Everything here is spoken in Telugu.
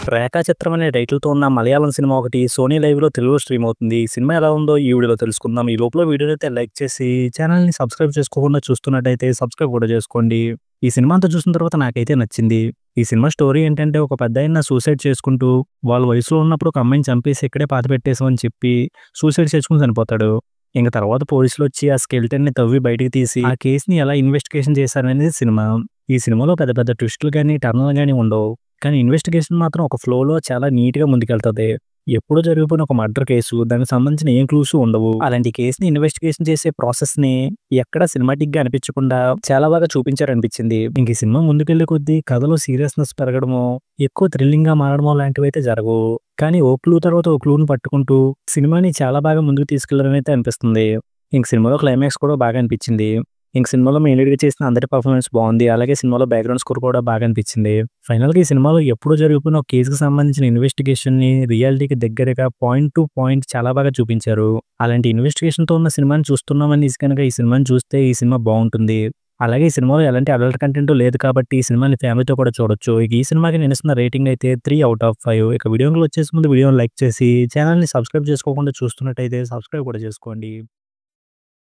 'రేఖా చిత్రం' అనే టైటిల్‌తో ఉన్న మలయాళం సినిమా ఒకటి సోనీ లైవ్‌లో తెలుగులో స్ట్రీమ్ అవుతుంది. ఈ సినిమా ఎలా ఉందో ఈ వీడియోలో తెలుసుకుందాం. ఈ లోపల వీడియోనైతే లైక్ చేసి ఛానెల్‌ని సబ్స్క్రైబ్ చేసుకోకుండా చూస్తున్నట్టయితే సబ్స్క్రైబ్ కూడా చేసుకోండి. ఈ సినిమా అంతా చూసిన తర్వాత నాకైతే నచ్చింది. ఈ సినిమా స్టోరీ ఏంటంటే ఒక పెద్దాయన సూసైడ్ చేసుకుంటూ వాళ్ళ వయసులో ఉన్నప్పుడు ఒక అమ్మాయిని చంపేసి ఇక్కడే పాతిపెట్టేసాం అని చెప్పి సూసైడ్ చేసుకొని చనిపోతాడు. ఇంక తర్వాత పోలీసులొచ్చి ఆ స్కెలిటన్‌ని తవ్వి బయటికి తీసి ఆ కేస్‌ని ఎలా ఇన్వెస్టిగేషన్ చేశారనేది సినిమా. ఈ సినిమాలో పెద్ద పెద్ద ట్విస్టులు గాని, టర్నులు గాని ఉండవు. కానీ ఇన్వెస్టిగేషన్ మాత్రం ఒక ఫ్లోలో చాలా నీట్‌గా ముందుకెళ్తది. ఎప్పుడో జరిగిపోయిన ఒక మర్డర్ కేసు, దానికి సంబంధించిన ఏం క్లూస్ ఉండవు. అలాంటి కేస్‌ని ఇన్వెస్టిగేషన్ చేసే ప్రాసెస్‌ని ఎక్కడ సినిమాటిక్‌గా అనిపించకుండా చాలా బాగా చూపించారనిపించింది. ఇంక ఈ సినిమా ముందుకెళ్ళే కొద్దీ కథలో సీరియస్‌నెస్ పెరగడమో, ఎక్కువ థ్రిల్లింగ్‌గా మారడమో లాంటివైతే జరగవు. కానీ ఓ క్లూ తర్వాత ఓ క్లూని పట్టుకుంటూ సినిమాని చాలా బాగా ముందుకు తీసుకెళ్లారనైతే అనిపిస్తుంది. ఇంక సినిమాలో క్లైమాక్స్ కూడా బాగా అనిపించింది. ఇంక సినిమాలో మెయిన్ లీడ్‌గా చేసిన అందరి పర్ఫార్మెన్స్ బావుంది. అలాగే సినిమాలో బ్యాక్‌గ్రౌండ్ స్కోర్ కూడా బాగా అనిపించింది. ఫైనల్‌గా ఈ సినిమాలో ఎప్పుడో జరిగిపోయిన ఒక కేస్‌కి సంబంధించిన ఇన్వెస్టిగేషన్‌ని రియాలిటీకి దగ్గరగా పాయింట్ టు పాయింట్ చాలా బాగా చూపించారు. అలాంటి ఇన్వెస్టిగేషన్‌తో ఉన్న సినిమాని చూస్తున్నామనేసి గనక ఈ సినిమాని చూస్తే ఈ సినిమా బావుంటుంది. అలాగే ఈ సినిమాలో ఎలాంటి అడల్ట్ కంటెంట్ లేదు కాబట్టి ఈ సినిమాని ఫ్యామిలీతో కూడా చూడొచ్చు. ఇక ఈ సినిమాకి నేను ఇస్తున్న రేటింగ్ అయితే 3/5. ఇక వీడియోలోకి వచ్చేసే ముందు వీడియోని లైక్ చేసి ఛానెల్‌ని సబ్స్క్రైబ్ చేసుకోకుండా చూస్తున్నట్టయితే సబ్స్క్రైబ్ కూడా చేసుకోండి.